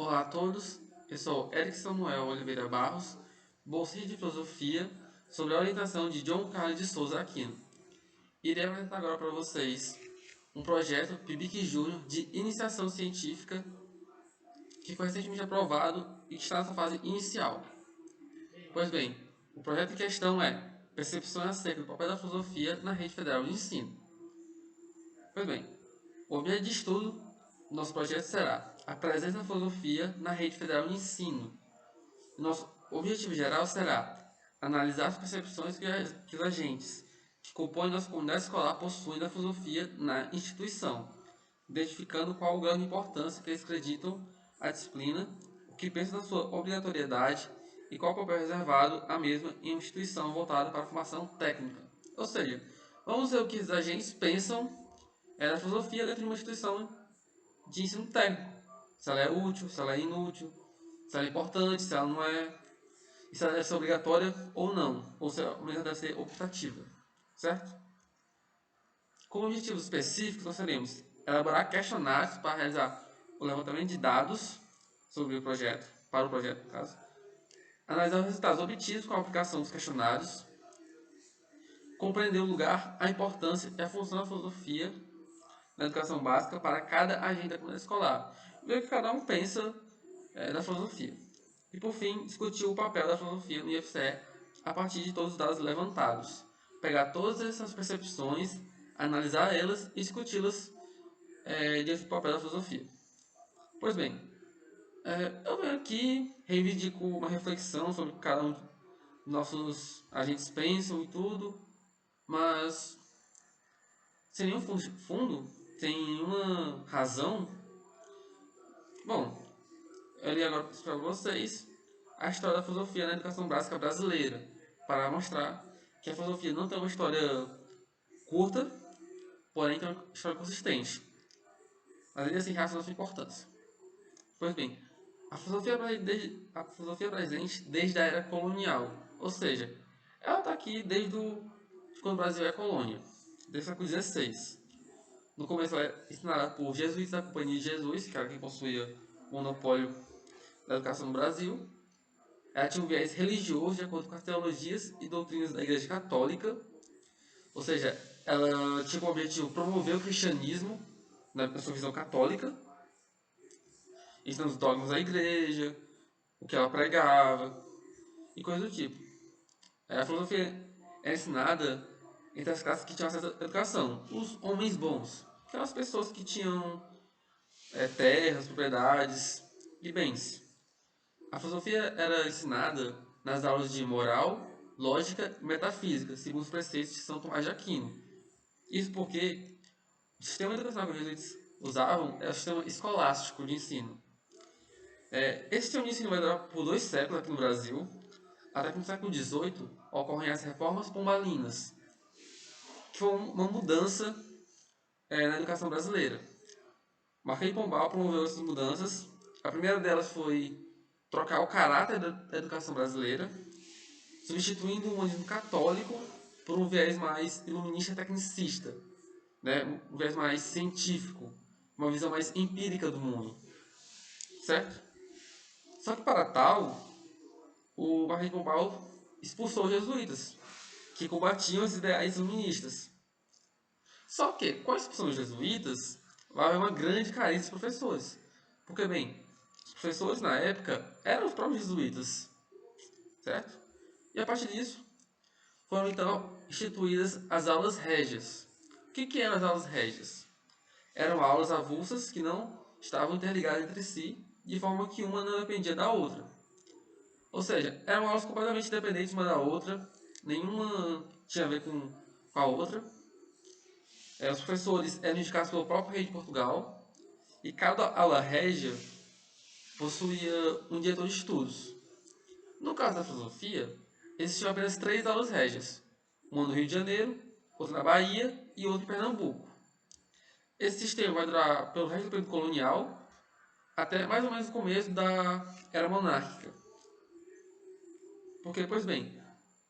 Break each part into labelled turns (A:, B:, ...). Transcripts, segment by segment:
A: Olá a todos, eu sou Eric Samuel Oliveira Barros, bolsista de Filosofia, sobre a orientação de John Carlos de Souza Aquino. Irei apresentar agora para vocês um projeto PIBIC Júnior de iniciação científica que foi recentemente aprovado e que está nessa fase inicial. Pois bem, o projeto em questão é Percepções acerca do papel da filosofia na rede federal de ensino. Pois bem, o objeto de estudo do nosso projeto será a presença da filosofia na rede federal de ensino. Nosso objetivo geral será analisar as percepções que os agentes que compõem nossa comunidade escolar possuem da filosofia na instituição, identificando qual o grau de importância que eles acreditam à disciplina, o que pensam da sua obrigatoriedade e qual o papel reservado à mesma em uma instituição voltada para a formação técnica. Ou seja, vamos ver o que os agentes pensam da filosofia dentro de uma instituição de ensino técnico. Se ela é útil, se ela é inútil, se ela é importante, se ela não é, e se ela deve ser obrigatória ou não, ou se ela deve ser optativa, certo? Como objetivos específicos, nós teremos elaborar questionários para realizar o levantamento de dados sobre o projeto, para o projeto, no caso, analisar os resultados obtidos com a aplicação dos questionários, compreender o lugar, a importância e a função da filosofia na educação básica para cada agente da comunidade escolar, ver o que cada um pensa da filosofia. E, por fim, discutir o papel da filosofia no IFCE a partir de todos os dados levantados. Pegar todas essas percepções, analisar elas e discuti-las diante do papel da filosofia. Pois bem, eu venho aqui, reivindico uma reflexão sobre o que cada um dos nossos agentes pensam e tudo, mas sem nenhum fundo, sem nenhuma razão. Bom, eu li agora para vocês a história da filosofia na educação básica brasileira, para mostrar que a filosofia não tem uma história curta, porém tem uma história consistente, mas ainda assim reação da sua importância. Pois bem, a filosofia é presente desde a era colonial, ou seja, ela está aqui desde quando o Brasil é colônia, desde o século XVI. No começo ela é ensinada por jesuítas da Companhia de Jesus, que era quem possuía o monopólio da educação no Brasil. Ela tinha um viés religioso de acordo com as teologias e doutrinas da Igreja Católica, ou seja, ela tinha como objetivo promover o cristianismo na sua visão católica, ensinando os dogmas da Igreja, o que ela pregava e coisas do tipo. A filosofia era ensinada entre as classes que tinham acesso à educação, os homens bons, que eram as pessoas que tinham terras, propriedades e bens. A filosofia era ensinada nas aulas de moral, lógica e metafísica, segundo os preceitos de São Tomás de Aquino. Isso porque o sistema educacional que os jesuítas usavam era o sistema escolástico de ensino. Esse sistema de ensino vai durar por 2 séculos aqui no Brasil, até que no século XVIII ocorrem as reformas pombalinas, que foi uma mudança na educação brasileira. Marquês de Pombal promoveu essas mudanças. A primeira delas foi trocar o caráter da educação brasileira, substituindo o humanismo católico por um viés mais iluminista tecnicista, né? Um viés mais científico, uma visão mais empírica do mundo, certo? Só que para tal, o Marquês de Pombal expulsou os jesuítas, que combatiam os ideais iluministas. Só que, com a expulsão dos jesuítas, vai haver uma grande carência de professores. Porque, bem, os professores na época eram os próprios jesuítas, certo? E a partir disso, foram então instituídas as aulas régias. O que eram as aulas régias? Eram aulas avulsas que não estavam interligadas entre si, de forma que uma não dependia da outra. Ou seja, eram aulas completamente independentes uma da outra, nenhuma tinha a ver com a outra. Os professores eram indicados pelo próprio rei de Portugal, e cada aula régia possuía um diretor de estudos. No caso da filosofia, existiam apenas 3 aulas régias, uma no Rio de Janeiro, outra na Bahia e outra em Pernambuco. Esse sistema vai durar pelo resto do período colonial, até mais ou menos o começo da era monárquica. Porque, pois bem,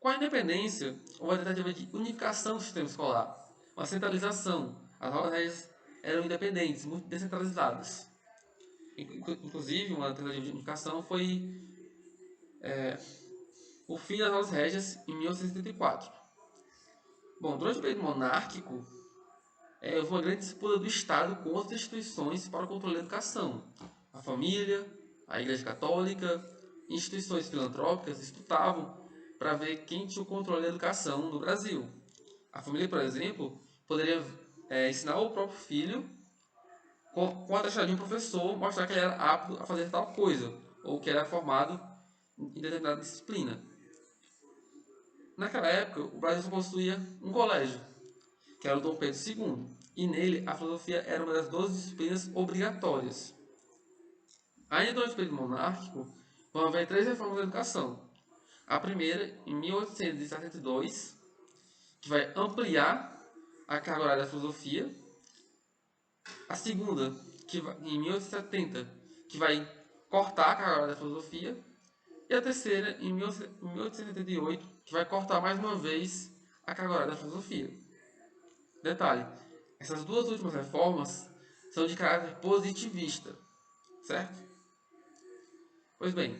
A: com a independência, houve a tentativa de unificação do sistema escolar, uma centralização. As aulas régias eram independentes, muito descentralizadas. Inclusive, uma tentativa de unificação foi o fim das aulas régias em 1874. Bom, durante o período monárquico, houve uma grande disputa do Estado com outras instituições para o controle da educação. A família, a Igreja Católica, instituições filantrópicas disputavam para ver quem tinha o controle da educação no Brasil. A família, por exemplo, poderia ensinar o próprio filho com a taxa de um professor, mostrar que ele era apto a fazer tal coisa, ou que era formado em determinada disciplina. Naquela época, o Brasil só possuía um colégio, que era o Dom Pedro II, e nele a filosofia era uma das 12 disciplinas obrigatórias. Ainda durante o período monárquico, vão haver 3 reformas da educação. A primeira, em 1872, que vai ampliar a carga horária da filosofia. A segunda, em 1870, que vai cortar a carga horária da filosofia. E a terceira, em 1878, que vai cortar mais uma vez a carga horária da filosofia. Detalhe, essas duas últimas reformas são de caráter positivista, certo? Pois bem,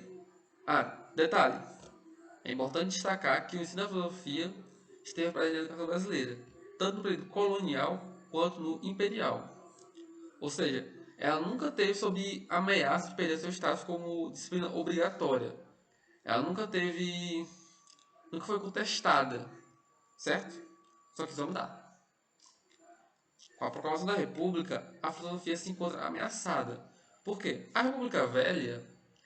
A: detalhe, é importante destacar que o ensino da filosofia esteve presente na educação brasileira, tanto no período colonial quanto no imperial. Ou seja, ela nunca teve sob ameaça de perder seu status como disciplina obrigatória. Ela nunca foi contestada, certo? Só que isso vai mudar. Com a proclamação da República, a filosofia se encontra ameaçada. Por quê? A República Velha,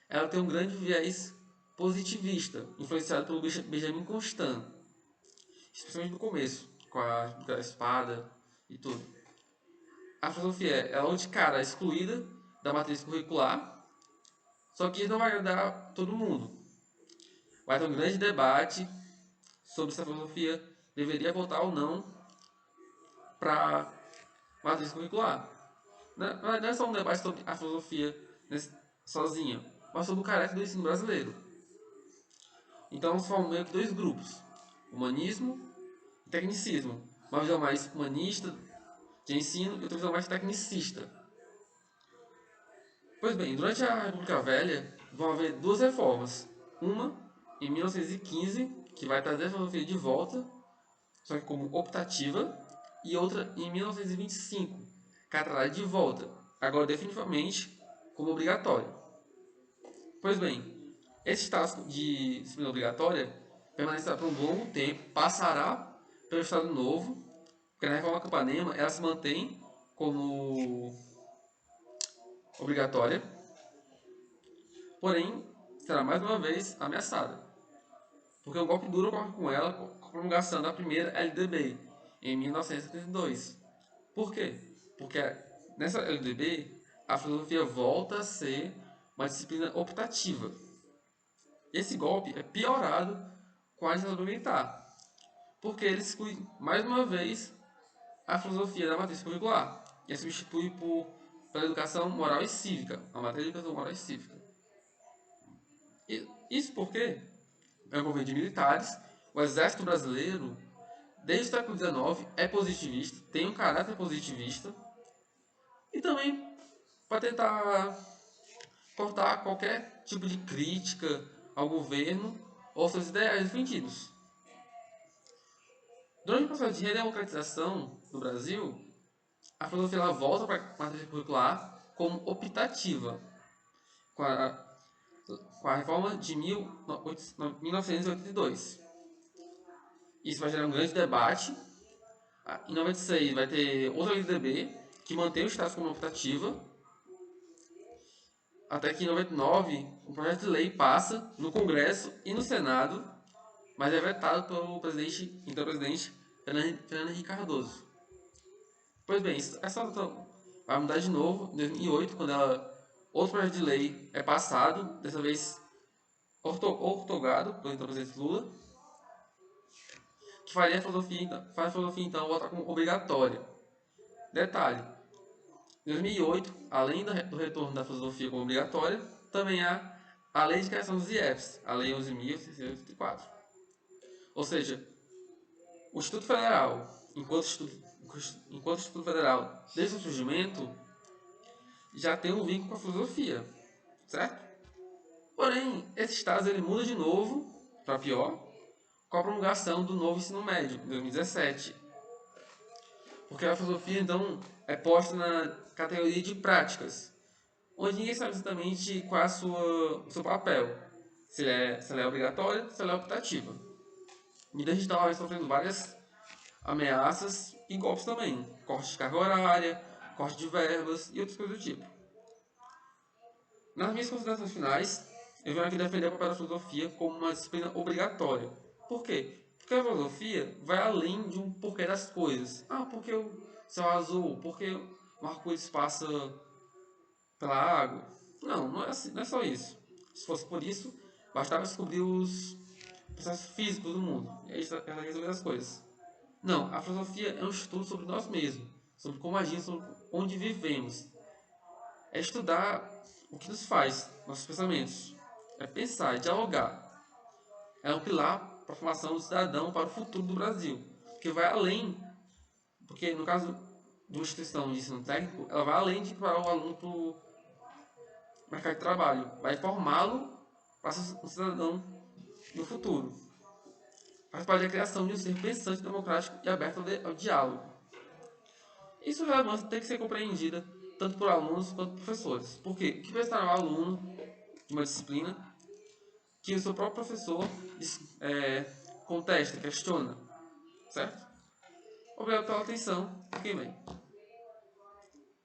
A: ela tem um grande viés positivista, influenciado pelo Benjamin Constant, especialmente no começo, com a República da Espada e tudo. A filosofia é logo de cara excluída da matriz curricular, só que isso não vai agradar todo mundo. Vai ter um grande debate sobre se a filosofia deveria voltar ou não para matriz curricular. Não é só um debate sobre a filosofia sozinha, mas sobre o caráter do ensino brasileiro. Então se formam meio que 2 grupos: humanismo e tecnicismo. Uma visão mais humanista de ensino e outra visão mais tecnicista. Pois bem, durante a República Velha vão haver 2 reformas. Uma em 1915, que vai trazer a filosofia de volta, só que como optativa, e outra em 1925, que trará de volta, agora definitivamente como obrigatória. Pois bem, esse status de disciplina obrigatória permanecerá por um longo tempo, passará pelo Estado Novo, porque na reforma Capanema ela se mantém como obrigatória, porém será mais uma vez ameaçada, porque o golpe duro ocorre com ela com a promulgação da primeira LDB em 1972. Por quê? Porque nessa LDB a filosofia volta a ser uma disciplina optativa. Esse golpe é piorado com a ditadura militar, porque ele exclui mais uma vez a filosofia da matriz curricular e a substitui pela educação moral e cívica, a matéria de educação moral e cívica. Isso porque é um governo de militares, o exército brasileiro, desde o século XIX, é positivista, tem um caráter positivista, e também para tentar cortar qualquer tipo de crítica ao governo ou seus ideais defendidos. Durante o processo de redemocratização do Brasil, a filosofia ela volta para a matriz curricular como optativa, com a reforma de 1982. Isso vai gerar um grande debate. Em 96 vai ter outra LDB que mantém o status como optativa, até que em 99 um projeto de lei passa no Congresso e no Senado, mas é vetado pelo então presidente Fernando Henrique Cardoso. Pois bem, essa luta vai mudar de novo em 2008, quando outro projeto de lei é passado, dessa vez ortogado pelo então presidente Lula, que faz a filosofia então voltar como obrigatória. Detalhe, em 2008, além do retorno da filosofia como obrigatória, também há a Lei de Criação dos IEFs, a Lei 11.684. Ou seja, o Instituto Federal, enquanto Instituto Federal, desde o surgimento, já tem um vínculo com a filosofia, certo? Porém, esse status ele muda de novo, para pior, com a promulgação do novo ensino médio, em 2017. Porque a filosofia, então, é posta na categoria de práticas, onde ninguém sabe exatamente qual é o seu papel. Se ela é obrigatória, se ela é optativa. A mídia digital vem sofrendo várias ameaças e golpes também. Corte de carga horária, corte de verbas e outras coisas do tipo. Nas minhas considerações finais, eu venho aqui defender o papel da filosofia como uma disciplina obrigatória. Por quê? Porque a filosofia vai além de um porquê das coisas. Ah, porque o céu azul? Porque o arco-íris passa pela água? Não, não é, assim, não é só isso. Se fosse por isso, bastava descobrir os processos físicos do mundo. E aí ela resolver as coisas. Não, a filosofia é um estudo sobre nós mesmos, sobre como agimos, sobre onde vivemos. É estudar o que nos faz, nossos pensamentos. É pensar, é dialogar. É um pilar para a formação do cidadão para o futuro do Brasil. Que vai além, porque no caso de uma instituição de ensino técnico, ela vai além de preparar o aluno para o mercado de trabalho. Vai formá-lo para ser um cidadão no futuro. Faz parte da criação de um ser pensante, democrático e aberto ao diálogo. Isso relevância tem que ser compreendida tanto por alunos quanto por professores. Porque o que vai estar o aluno de uma disciplina que o seu próprio professor contesta, questiona, certo? Obrigado pela atenção. Fiquem bem.